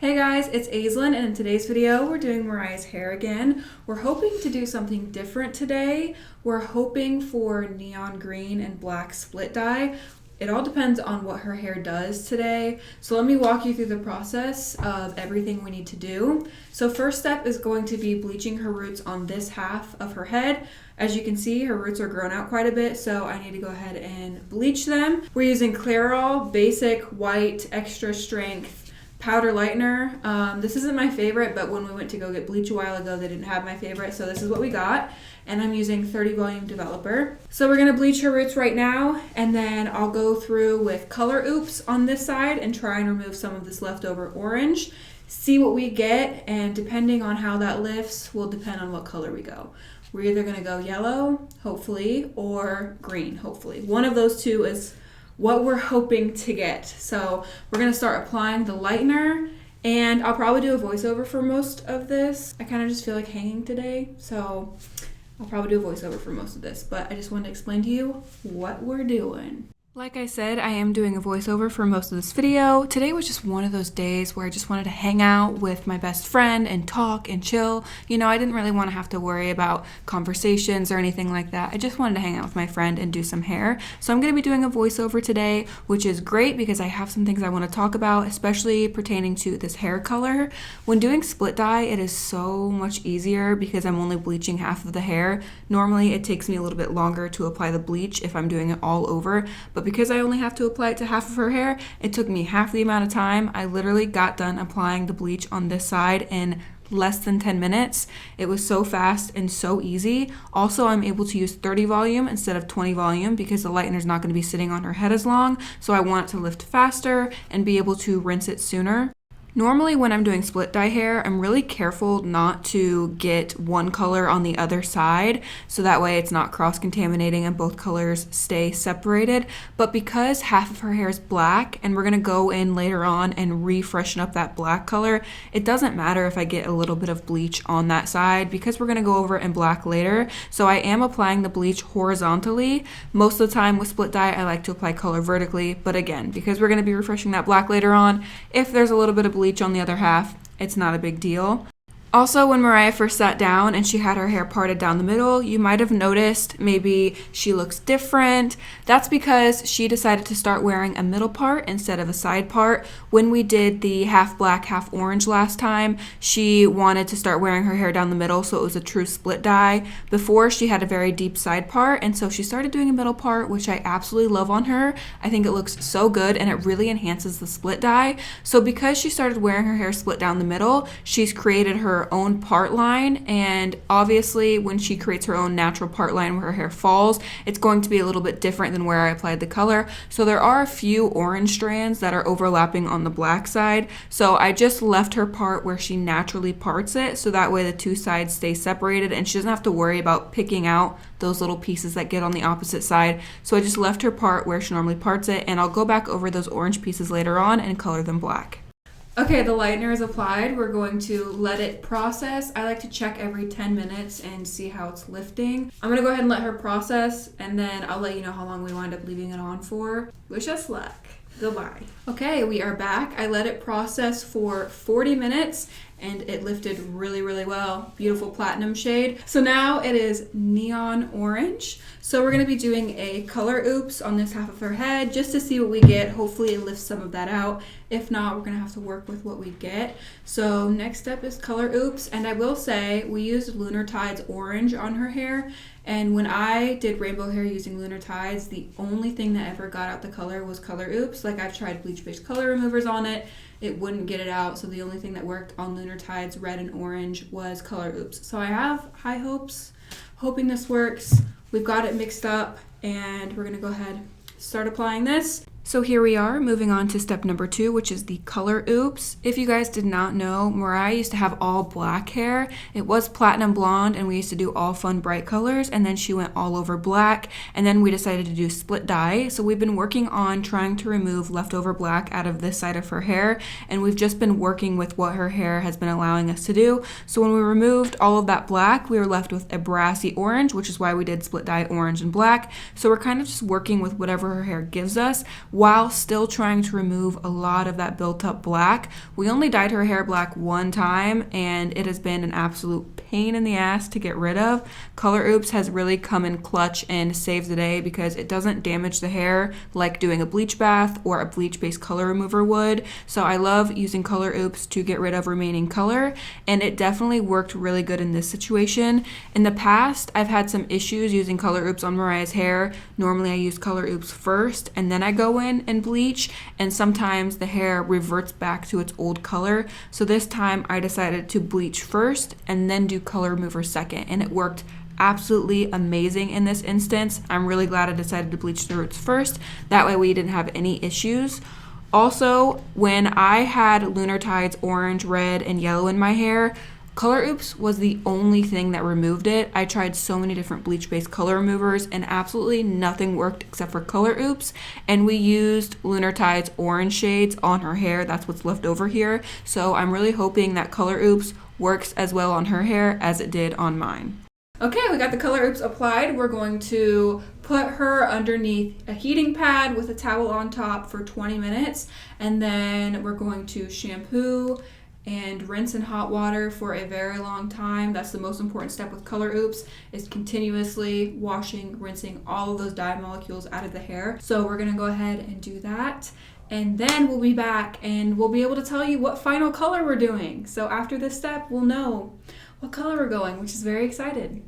Hey guys, it's Aislinn, and in today's video, we're doing Mariah's hair again. We're hoping to do something different today. We're hoping for neon green and black split dye. It all depends on what her hair does today. So let me walk you through the process of everything we need to do. So first step is going to be bleaching her roots on this half of her head. As you can see, her roots are grown out quite a bit, so I need to go ahead and bleach them. We're using Clairol Basic White Extra Strength powder lightener. This isn't my favorite, but when we went to go get bleach a while ago, they didn't have my favorite, so this is what we got. And I'm using 30 volume developer. So we're gonna bleach her roots right now, and then I'll go through with color oops on this side and try and remove some of this leftover orange, see what we get, and depending on how that lifts will depend on what color we go. We're either gonna go yellow, hopefully, or green, hopefully. One of those two is what we're hoping to get. So we're gonna start applying the lightener, and I'll probably do a voiceover for most of this. I kind of just feel like hanging today, so I'll probably do a voiceover for most of this, but I just wanted to explain to you what we're doing. Like I said, I am doing a voiceover for most of this video. Today was just one of those days where I just wanted to hang out with my best friend and talk and chill. You know, I didn't really want to have to worry about conversations or anything like that. I just wanted to hang out with my friend and do some hair. So I'm going to be doing a voiceover today, which is great because I have some things I want to talk about, especially pertaining to this hair color. When doing split dye, it is so much easier because I'm only bleaching half of the hair. Normally, it takes me a little bit longer to apply the bleach if I'm doing it all over, but because I only have to apply it to half of her hair, it took me half the amount of time. I literally got done applying the bleach on this side in less than 10 minutes. It was so fast and so easy. Also, I'm able to use 30 volume instead of 20 volume because the lightener is not going to be sitting on her head as long, so I want it to lift faster and be able to rinse it sooner. Normally when I'm doing split dye hair, I'm really careful not to get one color on the other side, so that way it's not cross-contaminating and both colors stay separated. But because half of her hair is black, and we're gonna go in later on and refreshen up that black color, it doesn't matter if I get a little bit of bleach on that side because we're gonna go over it in black later. So I am applying the bleach horizontally. Most of the time with split dye, I like to apply color vertically, but again, because we're gonna be refreshing that black later on, if there's a little bit of bleach on the other half, it's not a big deal. Also, when Mariah first sat down and she had her hair parted down the middle, you might have noticed maybe she looks different. That's because she decided to start wearing a middle part instead of a side part. When we did the half black, half orange last time, she wanted to start wearing her hair down the middle, so it was a true split dye. Before, she had a very deep side part, and so she started doing a middle part, which I absolutely love on her. I think it looks so good, and it really enhances the split dye. So because she started wearing her hair split down the middle, she's created her own part line, and obviously when she creates her own natural part line where her hair falls, it's going to be a little bit different than where I applied the color. So there are a few orange strands that are overlapping on the black side, so I just left her part where she naturally parts it, so that way the two sides stay separated and she doesn't have to worry about picking out those little pieces that get on the opposite side. So I just left her part where she normally parts it, and I'll go back over those orange pieces later on and color them black. Okay, the lightener is applied. We're going to let it process. I like to check every 10 minutes and see how it's lifting. I'm gonna go ahead and let her process, and then I'll let you know how long we wind up leaving it on for. Wish us luck. Goodbye. Okay, we are back. I let it process for 40 minutes and it lifted really, really well. Beautiful platinum shade. So now it is neon orange. So we're gonna be doing a color oops on this half of her head just to see what we get. Hopefully it lifts some of that out. If not, we're gonna have to work with what we get. So next step is color oops. And I will say we used Lunar Tides orange on her hair. And when I did rainbow hair using Lunar Tides, the only thing that ever got out the color was color oops. Like I've tried bleach-based color removers on it. It wouldn't get it out, so the only thing that worked on Lunar Tides red and orange was color oops. So I have high hopes, hoping this works. We've got it mixed up, and we're gonna go ahead and start applying this. So here we are, moving on to step number 2, which is the color oops. If you guys did not know, Mariah used to have all black hair. It was platinum blonde, and we used to do all fun bright colors, and then she went all over black, and then we decided to do split dye. So we've been working on trying to remove leftover black out of this side of her hair, and we've just been working with what her hair has been allowing us to do. So when we removed all of that black, we were left with a brassy orange, which is why we did split dye orange and black. So we're kind of just working with whatever her hair gives us. while still trying to remove a lot of that built up black. We only dyed her hair black one time, and it has been an absolute pain in the ass to get rid of. Color Oops has really come in clutch and saved the day because it doesn't damage the hair like doing a bleach bath or a bleach-based color remover would. So I love using Color Oops to get rid of remaining color, and it definitely worked really good in this situation. In the past, I've had some issues using Color Oops on Mariah's hair. Normally I use Color Oops first and then I go in and bleach, and sometimes the hair reverts back to its old color. So this time I decided to bleach first and then do color remover second, and it worked absolutely amazing in this instance. I'm really glad I decided to bleach the roots first. That way we didn't have any issues. Also, when I had Lunar Tides orange, red, and yellow in my hair, Color Oops was the only thing that removed it. I tried so many different bleach-based color removers and absolutely nothing worked except for Color Oops. And we used Lunar Tides orange shades on her hair. That's what's left over here. So I'm really hoping that Color Oops works as well on her hair as it did on mine. Okay, we got the Color Oops applied. We're going to put her underneath a heating pad with a towel on top for 20 minutes. And then we're going to shampoo and rinse in hot water for a very long time. That's the most important step with Color Oops, is continuously washing, rinsing all of those dye molecules out of the hair. So we're gonna go ahead and do that. And then we'll be back and we'll be able to tell you what final color we're doing. So after this step, we'll know what color we're going, which is very exciting.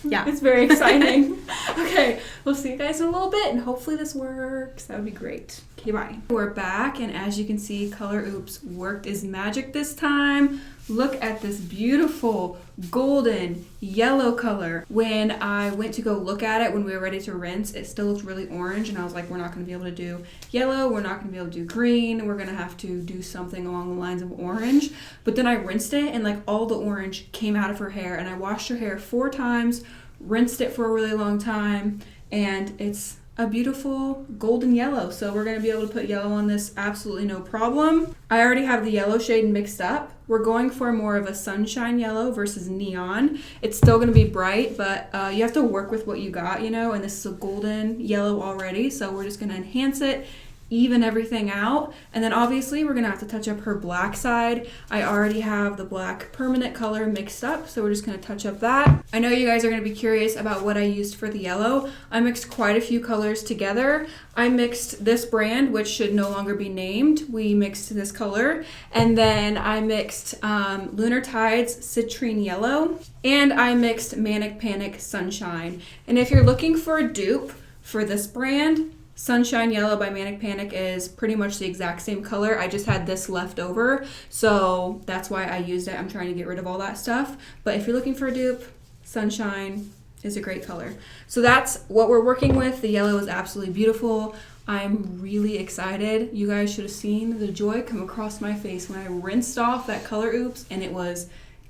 Yeah, it's very exciting. Okay, we'll see you guys in a little bit, and hopefully this works. That would be great. Okay, bye. We're back, and as you can see, Color Oops worked as magic this time. Look at this beautiful golden yellow color. When I went to go look at it when we were ready to rinse, it still looked really orange, and I was like, we're not going to be able to do yellow, we're not going to be able to do green, we're going to have to do something along the lines of orange. But then I rinsed it, and like all the orange came out of her hair, and I washed her hair 4 times, rinsed it for a really long time, and it's a beautiful golden yellow. So we're going to be able to put yellow on this absolutely no problem. I already have the yellow shade mixed up. We're going for more of a sunshine yellow versus neon. It's still going to be bright, but you have to work with what you got, you know, and this is a golden yellow already. So we're just going to enhance it, even everything out. And then obviously we're gonna have to touch up her black side. I already have the black permanent color mixed up, so we're just gonna touch up that. I know you guys are gonna be curious about what I used for the yellow. I mixed quite a few colors together. I mixed this brand, which should no longer be named. We mixed this color. And then I mixed Lunar Tides Citrine Yellow, and I mixed Manic Panic Sunshine. And if you're looking for a dupe for this brand, Sunshine Yellow by Manic Panic is pretty much the exact same color. I just had this left over, so that's why I used it. I'm trying to get rid of all that stuff. But if you're looking for a dupe, Sunshine is a great color. So that's what we're working with. The yellow is absolutely beautiful. I'm really excited. You guys should have seen the joy come across my face when I rinsed off that Color Oops and it was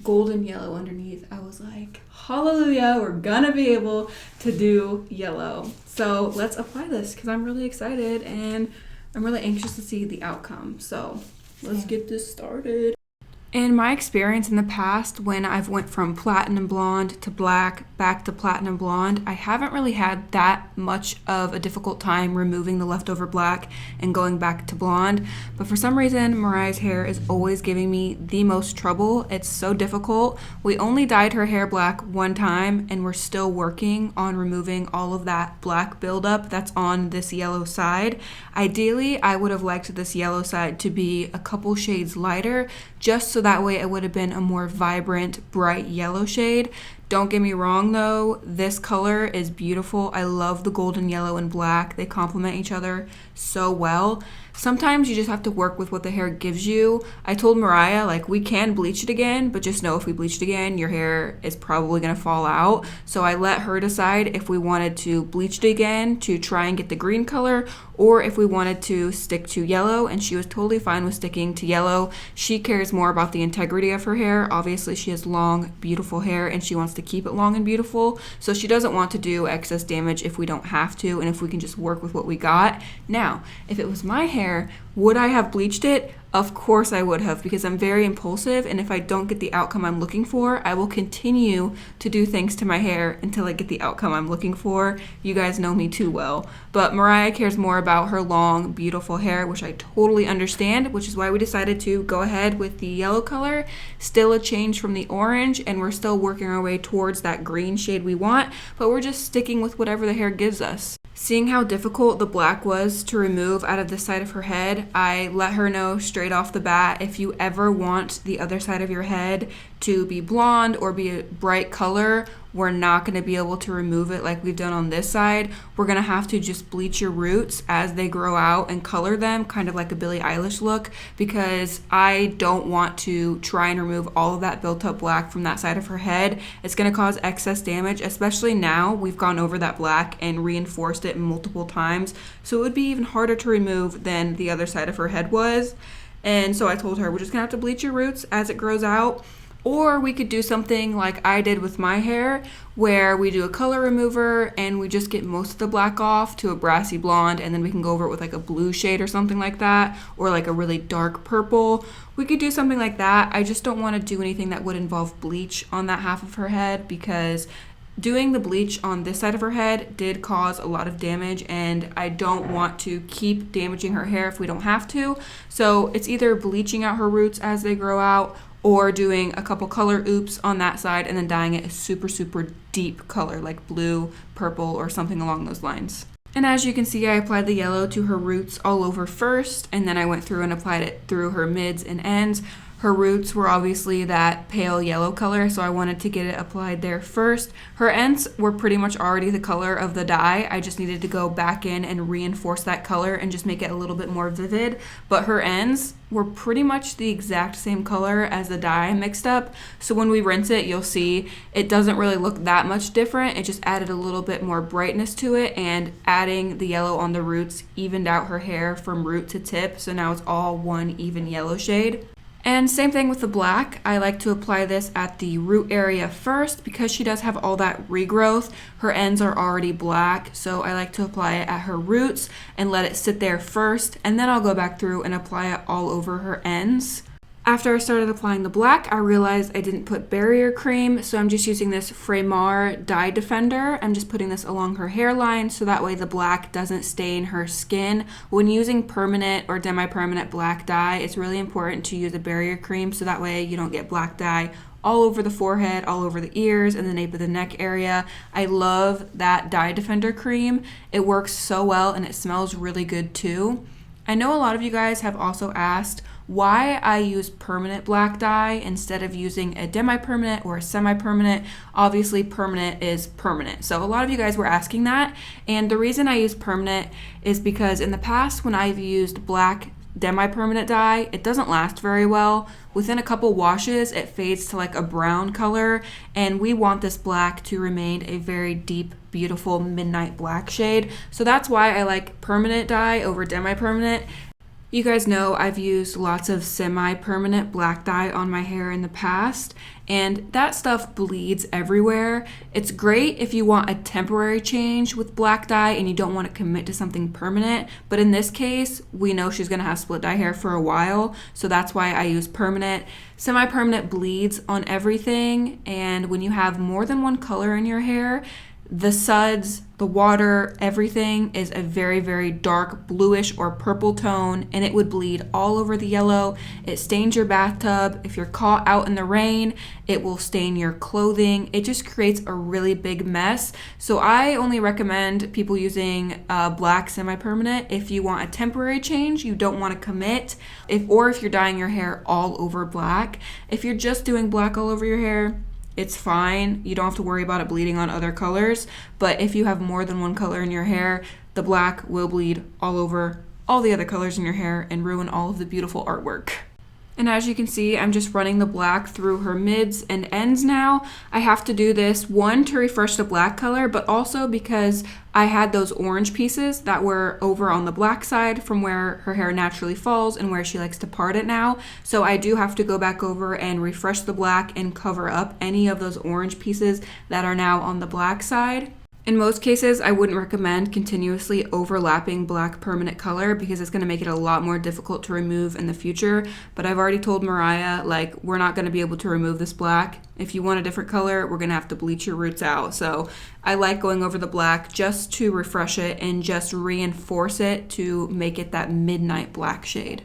golden yellow underneath. I was like, hallelujah, we're gonna be able to do yellow. So let's apply this because I'm really excited and I'm really anxious to see the outcome. So let's get this started. In my experience in the past, when I've went from platinum blonde to black, back to platinum blonde, I haven't really had that much of a difficult time removing the leftover black and going back to blonde. But for some reason, Mariah's hair is always giving me the most trouble. It's so difficult. We only dyed her hair black one time, and we're still working on removing all of that black buildup that's on this yellow side. Ideally, I would have liked this yellow side to be a couple shades lighter, just so that way it would have been a more vibrant, bright yellow shade. Don't get me wrong though, this color is beautiful. I love the golden yellow and black. They complement each other so well. Sometimes you just have to work with what the hair gives you. I told Mariah, like, we can bleach it again, but just know if we bleach it again, your hair is probably gonna fall out. So I let her decide if we wanted to bleach it again to try and get the green color, or if we wanted to stick to yellow, and she was totally fine with sticking to yellow. She cares more about the integrity of her hair. Obviously, she has long, beautiful hair, and she wants to keep it long and beautiful, so she doesn't want to do excess damage if we don't have to, and if we can just work with what we got. Now, if it was my hair, would I have bleached it? Of course I would have, because I'm very impulsive, and if I don't get the outcome I'm looking for, I will continue to do things to my hair until I get the outcome I'm looking for. You guys know me too well. But Mariah cares more about her long, beautiful hair, which I totally understand, which is why we decided to go ahead with the yellow color. Still a change from the orange, and we're still working our way towards that green shade we want, but we're just sticking with whatever the hair gives us. Seeing how difficult the black was to remove out of the side of her head, I let her know straight off the bat, if you ever want the other side of your head to be blonde or be a bright color, we're not going to be able to remove it like we've done on this side. We're going to have to just bleach your roots as they grow out and color them, kind of like a Billie Eilish look, because I don't want to try and remove all of that built up black from that side of her head. It's going to cause excess damage, especially now we've gone over that black and reinforced it multiple times. So it would be even harder to remove than the other side of her head was. And so I told her, we're just going to have to bleach your roots as it grows out. Or we could do something like I did with my hair, where we do a color remover and we just get most of the black off to a brassy blonde, and then we can go over it with like a blue shade or something like that, or like a really dark purple. We could do something like that. I just don't want to do anything that would involve bleach on that half of her head, because doing the bleach on this side of her head did cause a lot of damage, and I don't want to keep damaging her hair if we don't have to. So it's either bleaching out her roots as they grow out, or doing a couple color oops on that side and then dyeing it a super, super deep color like blue, purple, or something along those lines. And as you can see, I applied the yellow to her roots all over first, and then I went through and applied it through her mids and ends. Her roots were obviously that pale yellow color, so I wanted to get it applied there first. Her ends were pretty much already the color of the dye. I just needed to go back in and reinforce that color and just make it a little bit more vivid. But her ends were pretty much the exact same color as the dye I mixed up. So when we rinse it, you'll see it doesn't really look that much different. It just added a little bit more brightness to it, and adding the yellow on the roots evened out her hair from root to tip. So now it's all one even yellow shade. And same thing with the black. I like to apply this at the root area first because she does have all that regrowth. Her ends are already black, so I like to apply it at her roots and let it sit there first, and then I'll go back through and apply it all over her ends. After I started applying the black, I realized I didn't put barrier cream, so I'm just using this Fremar Dye Defender. I'm just putting this along her hairline so that way the black doesn't stain her skin. When using permanent or semi-permanent black dye, it's really important to use a barrier cream so that way you don't get black dye all over the forehead, all over the ears, and the nape of the neck area. I love that Dye Defender cream. It works so well and it smells really good too. I know a lot of you guys have also asked why I use permanent black dye instead of using a demi-permanent or a semi-permanent. Obviously permanent is permanent, so a lot of you guys were asking that, and the reason I use permanent is because in the past when I've used black demi-permanent dye, it doesn't last very well. Within a couple washes it fades to like a brown color, and we want this black to remain a very deep, beautiful midnight black shade. So that's why I like permanent dye over demi-permanent. You guys know I've used lots of semi-permanent black dye on my hair in the past, and that stuff bleeds everywhere. It's great if you want a temporary change with black dye and you don't want to commit to something permanent, but in this case, we know she's going to have split dye hair for a while, so that's why I use permanent. Semi-permanent bleeds on everything, and when you have more than one color in your hair, the suds, the water, everything is a very, very dark bluish or purple tone, and it would bleed all over the yellow. It stains your bathtub. If you're caught out in the rain, it will stain your clothing. It just creates a really big mess. So I only recommend people using black semi-permanent if you want a temporary change, you don't want to commit, or if you're dyeing your hair all over black. If you're just doing black all over your hair, it's fine. You don't have to worry about it bleeding on other colors. But if you have more than one color in your hair, the black will bleed all over all the other colors in your hair and ruin all of the beautiful artwork. And as you can see, I'm just running the black through her mids and ends now. I have to do this, one, to refresh the black color, but also because I had those orange pieces that were over on the black side from where her hair naturally falls and where she likes to part it now. So I do have to go back over and refresh the black and cover up any of those orange pieces that are now on the black side. In most cases, I wouldn't recommend continuously overlapping black permanent color because it's going to make it a lot more difficult to remove in the future. But I've already told Mariah, like, we're not going to be able to remove this black. If you want a different color, we're going to have to bleach your roots out. So I like going over the black just to refresh it and just reinforce it to make it that midnight black shade.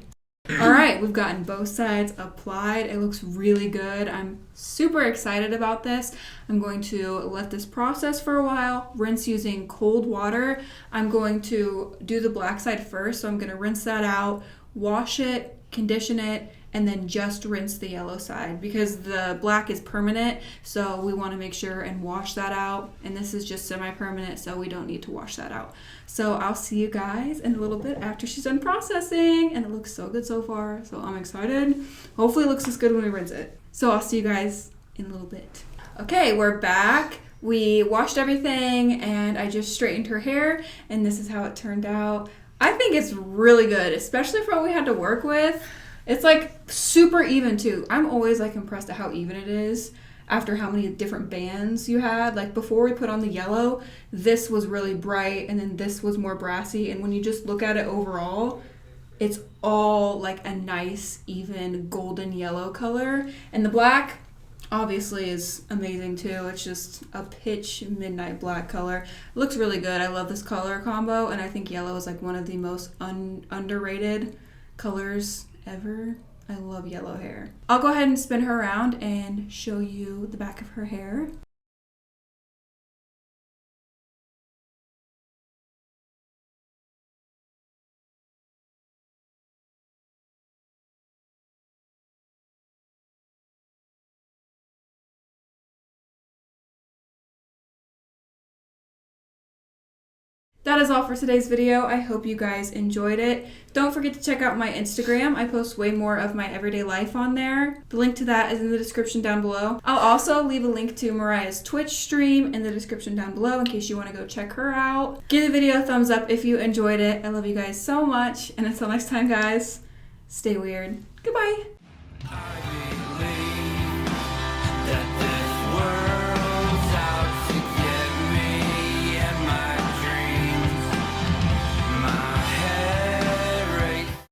All right, we've gotten both sides applied. It looks really good. I'm super excited about this. I'm going to let this process for a while, rinse using cold water. I'm going to do the black side first, so I'm going to rinse that out, wash it, condition it, and then just rinse the yellow side because the black is permanent, so we want to make sure and wash that out. And this is just semi-permanent, so we don't need to wash that out. So I'll see you guys in a little bit after she's done processing, and it looks so good so far, so I'm excited. Hopefully it looks as good when we rinse it. So I'll see you guys in a little bit. Okay, we're back. We washed everything, and I just straightened her hair, and this is how it turned out. I think it's really good, especially for what we had to work with. It's like super even too. I'm always like impressed at how even it is after how many different bands you had. Like before we put on the yellow, this was really bright and then this was more brassy. And when you just look at it overall, it's all like a nice, even golden yellow color. And the black obviously is amazing too. It's just a pitch midnight black color. It looks really good. I love this color combo. And I think yellow is like one of the most underrated colors ever. I love yellow hair. I'll go ahead and spin her around and show you the back of her hair. That is all for today's video. I hope you guys enjoyed it. Don't forget to check out my Instagram. I post way more of my everyday life on there. The link to that is in the description down below. I'll also leave a link to Mariah's Twitch stream in the description down below in case you want to go check her out. Give the video a thumbs up if you enjoyed it. I love you guys so much. And until next time, guys, stay weird. Goodbye.